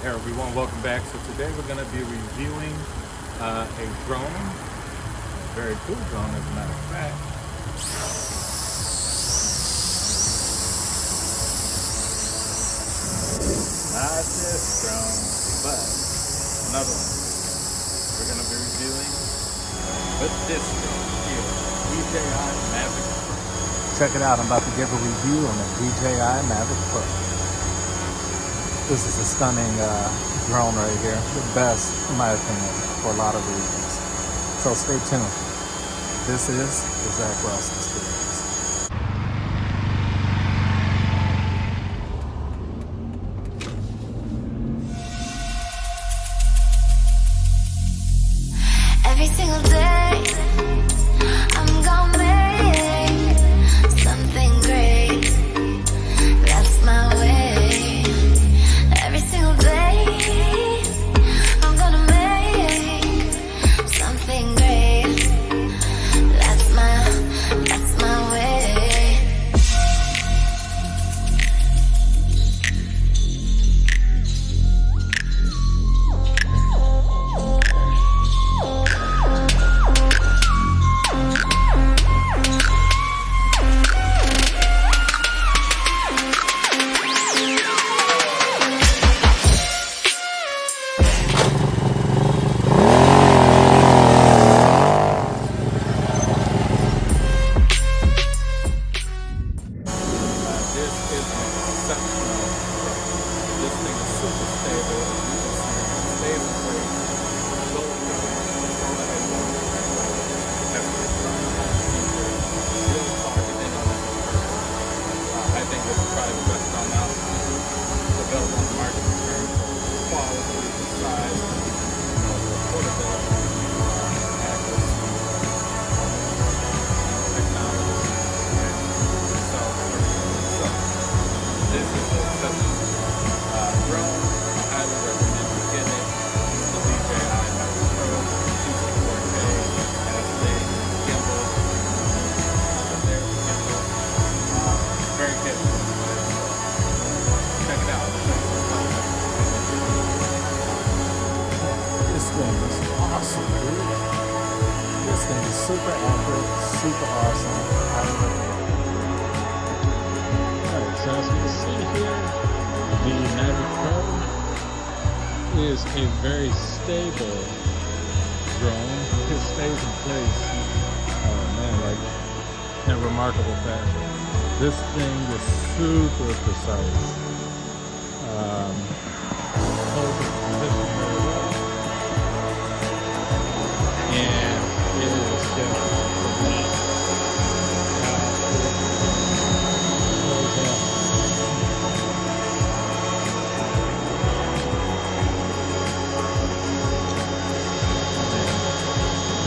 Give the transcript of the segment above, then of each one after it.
Hey everyone, welcome back. So today we're going to be reviewing a drone, a very cool drone as a matter of fact. Not this drone, but another one. We're going to be reviewing with this drone here, DJI MAVIC Pro. Check it out, I'm about to give a review on the DJI MAVIC Pro. This is a stunning drone right here. The best, in my opinion, for a lot of reasons. So stay tuned. This is the ZACK Experience. Every single day, I'm gonna make something great. That's my way. Every single day, I'm gonna make something great. That's my way. This thing is super stable. Stays in place. I think this is probably the best drone out available on the market in terms of quality, size, portability, accuracy, technology. So this is a exceptional drone. I highly recommend you get it. The DJI MAVIC Pro, 4K, SD, gimbal, very capable. Check it out. This thing is awesome, dude. This thing is super accurate, super awesome. I love it. Alright, so as you can see here, the MAVIC Pro is a very stable drone. It stays in place, oh man, like in a remarkable fashion. This thing is super precise. Holds its position very well. And it is just phenomenal.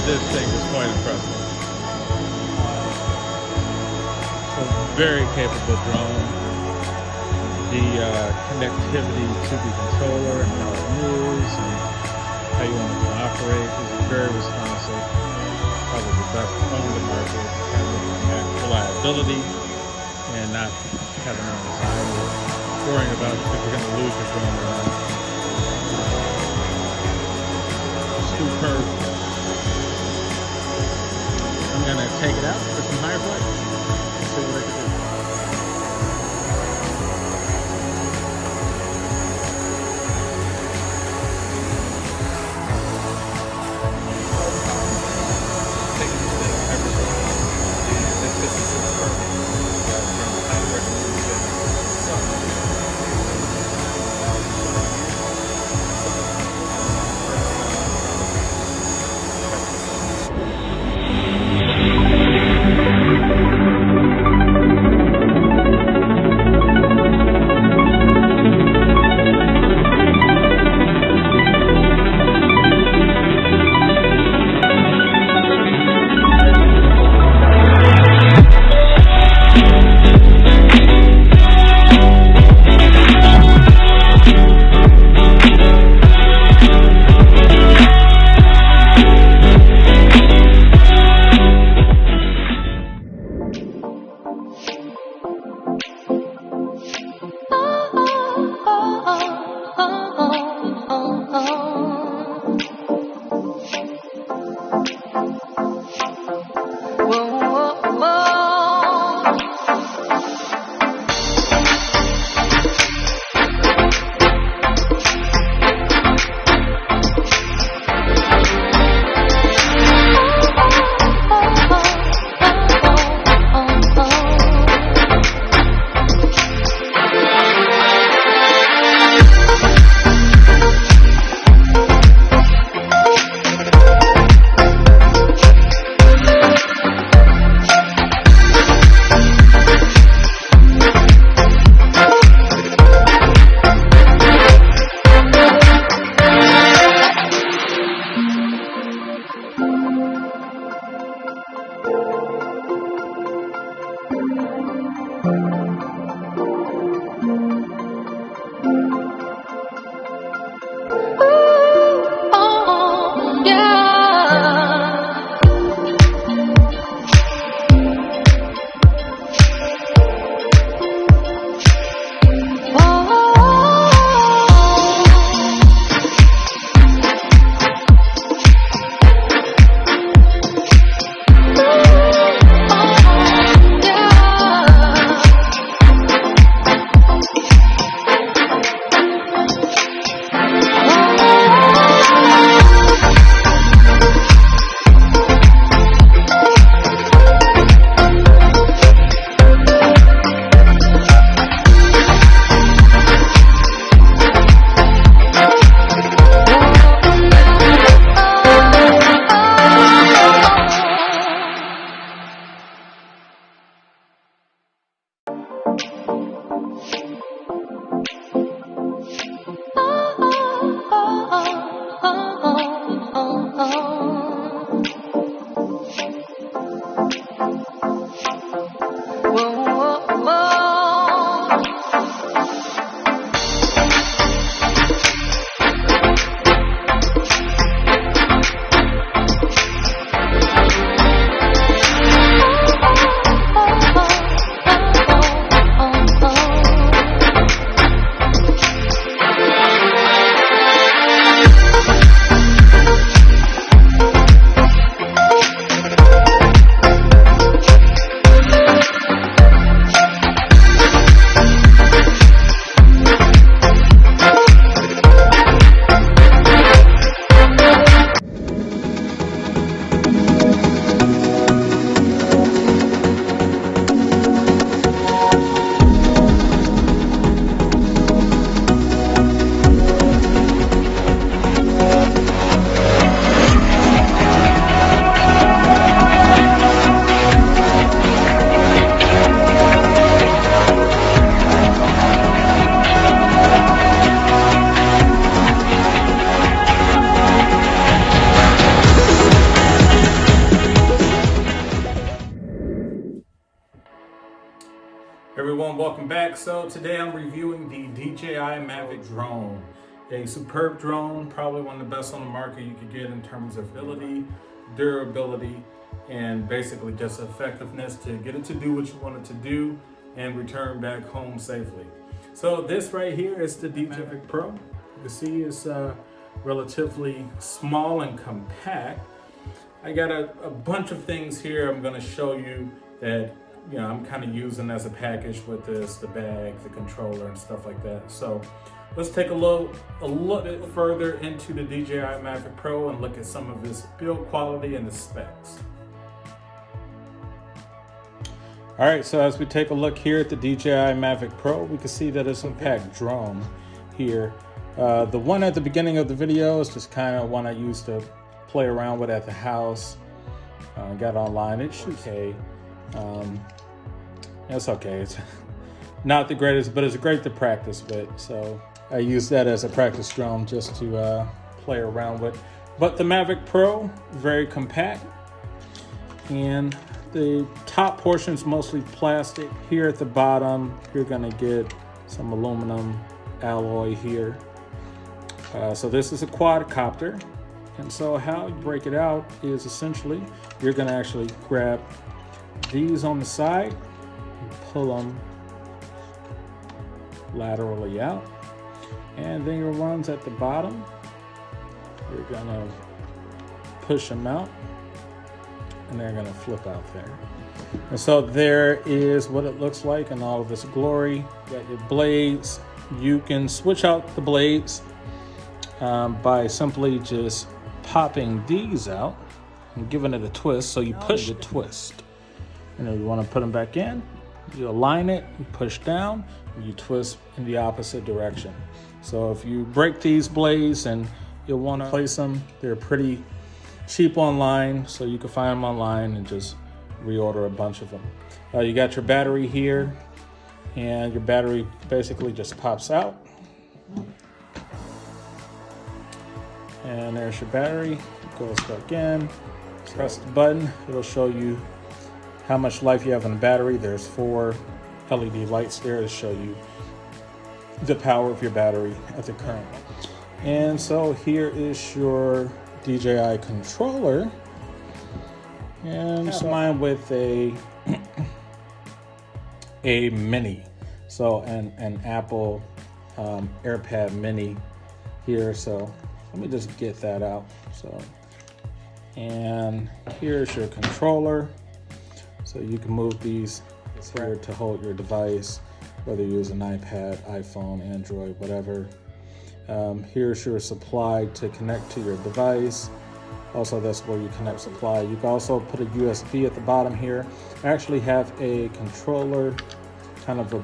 This thing is quite impressive. So very capable drone. The connectivity to the controller and how it moves and how you want it to operate is very responsive. Probably the best on the market, having reliability and not having an anxiety, worrying about if you're going to lose your drone or not. Superb. I'm going to take it out for some higher flight. See what I can do. Everyone, welcome back. So today I'm reviewing the DJI MAVIC Drone, a superb drone, probably one of the best on the market you could get in terms of ability, durability, and basically just effectiveness to get it to do what you want it to do and return back home safely. So this right here is the DJI MAVIC Pro. You can see it's relatively small and compact. I got a bunch of things here I'm going to show you that I'm kind of using as a package with this, the bag, the controller, and stuff like that. So let's take a little bit further into the DJI MAVIC Pro and look at some of its build quality and the specs. All right, so as we take a look here at the DJI MAVIC Pro, we can see that it's a compact drone here. The one at the beginning of the video is just kind of one I used to play around with at the house. Got online, it shoots okay. It's okay. It's not the greatest, but it's great to practice with. So I use that as a practice drone just to play around with. But the MAVIC Pro, very compact. And the top portion is mostly plastic. Here at the bottom, you're gonna get some aluminum alloy here. So this is a quadcopter. And so how you break it out is essentially, you're gonna actually grab these on the side and pull them laterally out. And then your ones at the bottom, you're gonna push them out and they're gonna flip out there. And so there is what it looks like in all of its glory. You got your blades. You can switch out the blades by simply just popping these out and giving it a twist. So you push the twist. And then you want to put them back in. You align it, you push down, and you twist in the opposite direction. So if you break these blades and you'll want to replace them, they're pretty cheap online, so you can find them online and just reorder a bunch of them. You got your battery here, and your battery basically just pops out. And there's your battery. It goes back in. Press the button. It'll show you how much life you have in the battery. There's 4 LED lights there to show you the power of your battery at the current. And so here is your DJI controller, and it's mine with a mini, so an Apple AirPad mini here. So let me just get that out. So, and here's your controller. So you can move these here to hold your device, whether you use an iPad, iPhone, Android, whatever. Here's your supply to connect to your device. Also, that's where you connect supply. You can also put a USB at the bottom here. I actually have a controller, kind of a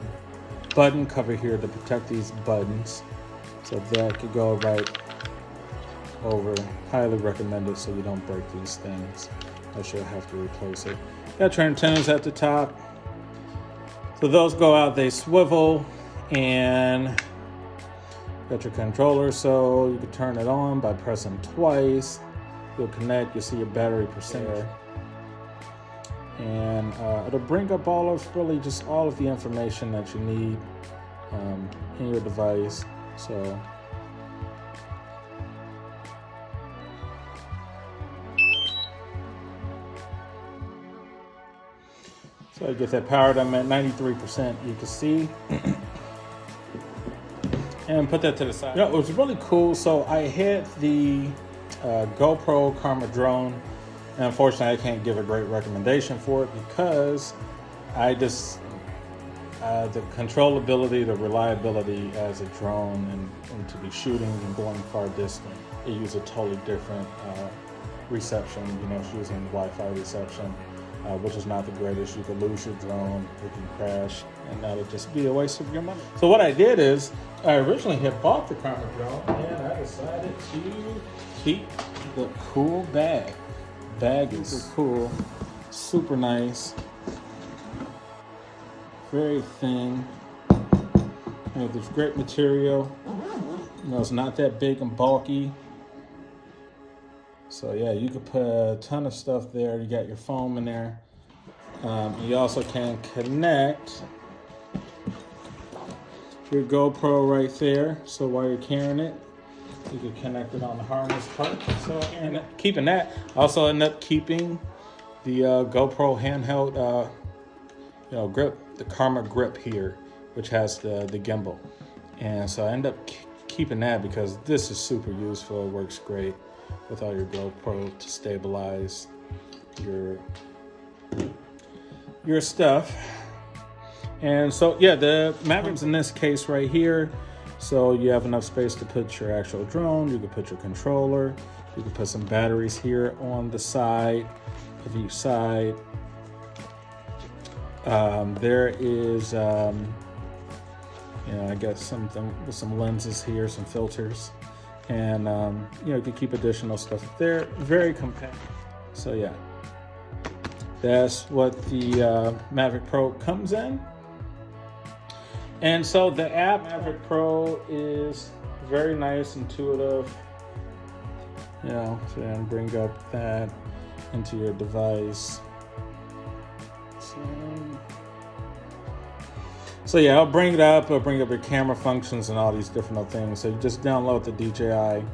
button cover here to protect these buttons. So that could go right over. Highly recommended so you don't break these things. Else you'll have to replace it. Got your antennas at the top. So those go out, they swivel, and got your controller, so you can turn it on by pressing twice. You'll connect, you'll see your battery percentage. And it'll bring up really just all of the information that you need in your device. So I get that powered. I'm at 93%, you can see. And put that to the side. You know, it was really cool. So I had the GoPro Karma drone, and unfortunately I can't give a great recommendation for it because I just, the controllability, the reliability as a drone and to be shooting and going far distance, it uses a totally different reception. You know, it's using Wi-Fi reception. Which is not the greatest. You could lose your drone, it can crash, and that'll just be a waste of your money. So what I did is, I originally had bought the Karma drone, and I decided to keep the cool bag. Bag is super cool, super nice, very thin, and there's great material. You know, it's not that big and bulky. So yeah, you could put a ton of stuff there. You got your foam in there. You also can connect your GoPro right there. So while you're carrying it, you can connect it on the harness part. So and keeping that, I also end up keeping the GoPro handheld, grip, the Karma grip here, which has the gimbal. And so I end up keeping that because this is super useful. It works great with all your GoPro to stabilize your stuff. And so yeah, the Mavic's in this case right here, so you have enough space to put your actual drone. You can put your controller, you can put some batteries here on the side of each side. There is I guess something with some lenses here, some filters. And you can keep additional stuff there. Very compact. So yeah, that's what the Mavic Pro comes in. And so the app Mavic Pro is very nice, intuitive. So then bring up that into your device. So yeah, I'll bring it up. I'll bring up your camera functions and all these different things. So you just download the DJI,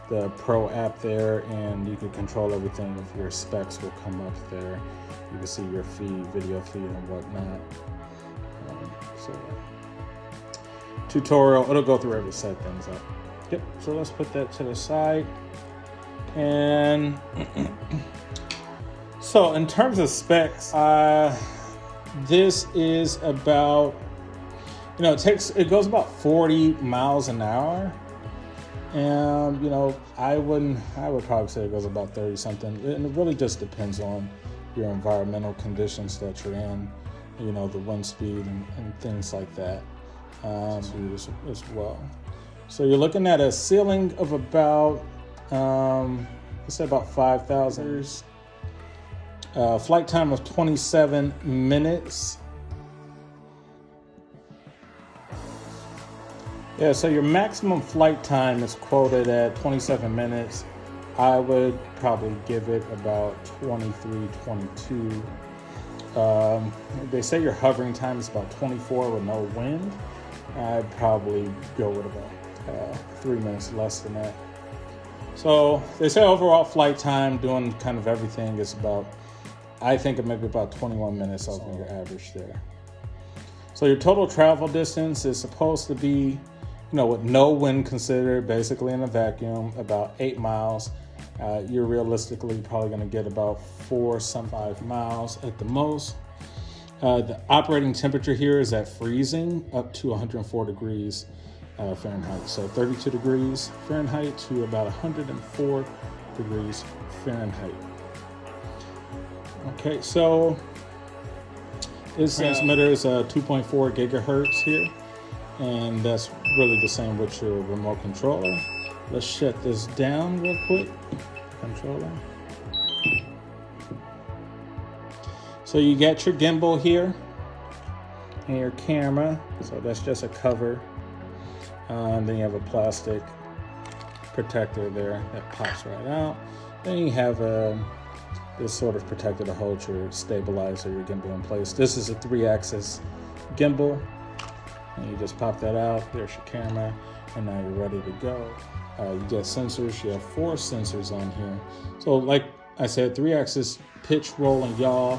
the Pro app there, and you can control everything. If your specs will come up there, you can see your feed, video feed, and whatnot. So yeah. Tutorial, it'll go through every set things up. Yep. So let's put that to the side, and So in terms of specs, this is about, it goes about 40 miles an hour. And, I would probably say it goes about 30 something. And it really just depends on your environmental conditions that you're in, the wind speed and things like that as well. So you're looking at a ceiling of about, let's say about 5,000. Flight time of 27 minutes. Yeah, so your maximum flight time is quoted at 27 minutes. I would probably give it about 23, 22. They say your hovering time is about 24 with no wind. I'd probably go with about 3 minutes less than that. So they say overall flight time doing kind of everything is about, I think it may be about 21 minutes over your average there. So your total travel distance is supposed to be, with no wind considered, basically in a vacuum, about 8 miles. You're realistically probably going to get about 5 miles at the most. The operating temperature here is at freezing up to 104 degrees Fahrenheit. So 32 degrees Fahrenheit to about 104 degrees Fahrenheit. Okay, so this transmitter is 2.4 gigahertz here, and that's really the same with your remote controller. Let's shut this down real quick. Controller. So you got your gimbal here and your camera. So that's just a cover. And then you have a plastic protector there that pops right out. Then you have this sort of protector to hold your stabilizer, your gimbal in place. This is a 3-axis gimbal. And you just pop that out. There's your camera. And now you're ready to go. You get sensors. You have 4 sensors on here. So like I said, 3-axis pitch, roll, and yaw.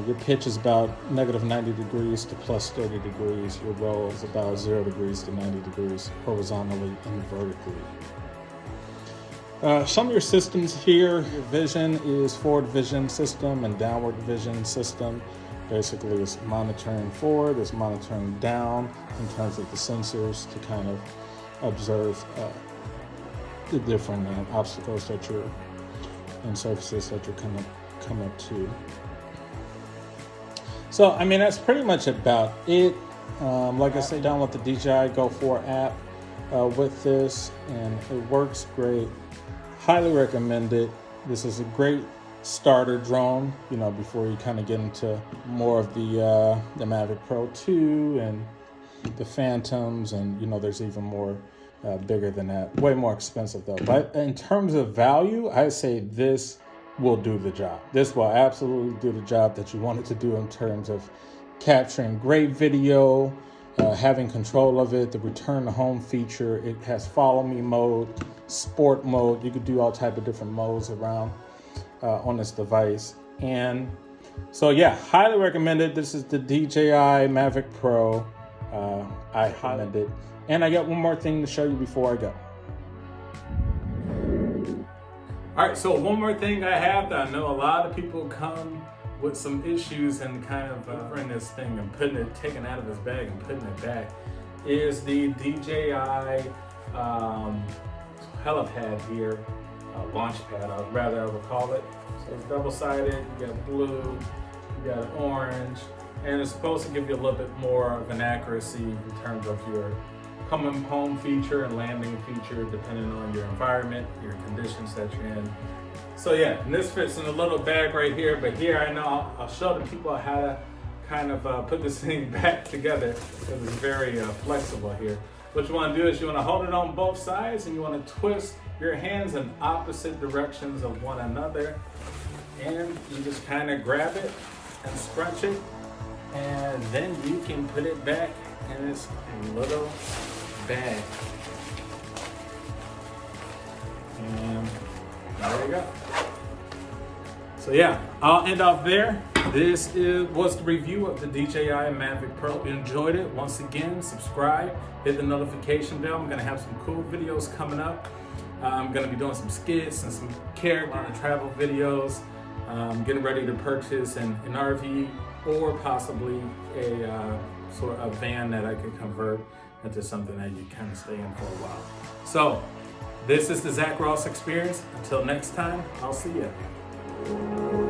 Your pitch is about negative 90 degrees to plus 30 degrees. Your roll is about 0 degrees to 90 degrees horizontally and vertically. Some of your systems here, your vision is forward vision system and downward vision system. Basically, it's monitoring forward, it's monitoring down in terms of the sensors to kind of observe the different obstacles that you're and surfaces that you're come up to. So, I mean, that's pretty much about it. Like I said, download the DJI Go 4 app with this, and it works great. Highly recommend it. This is a great starter drone, before you kind of get into more of the MAVIC Pro 2 and the Phantoms, and there's even more bigger than that. Way more expensive though. But in terms of value, I say this will do the job. This will absolutely do the job that you want it to do in terms of capturing great video, having control of it, the return to home feature. It has follow me mode, sport mode. You could do all type of different modes around on this device. And so yeah, highly recommend it. This is the DJI MAVIC Pro. I highly recommend it. And I got one more thing to show you before I go. All right, so one more thing I have that I know a lot of people come with some issues and kind of bring this thing and taking it out of his bag and putting it back is the DJI helipad here, launch pad, I would call it. So it's double-sided, you got blue, you got orange, and it's supposed to give you a little bit more of an accuracy in terms of your coming home feature and landing feature, depending on your environment, your conditions that you're in. So yeah, and this fits in a little bag right here, but here I know I'll show the people how to kind of put this thing back together because it's very flexible here. What you want to do is you want to hold it on both sides and you want to twist your hands in opposite directions of one another, and you just kind of grab it and scrunch it, and then you can put it back in this little bag. And there you go. So yeah, I'll end off there. This was the review of the DJI MAVIC Pro. If you enjoyed it, once again, subscribe, hit the notification bell. I'm gonna have some cool videos coming up. I'm gonna be doing some skits and some character and travel videos. getting ready to purchase an RV or possibly a sort of van that I could convert into something that you kind of stay in for a while. So this is the Zach Ross Experience. Until next time, I'll see you.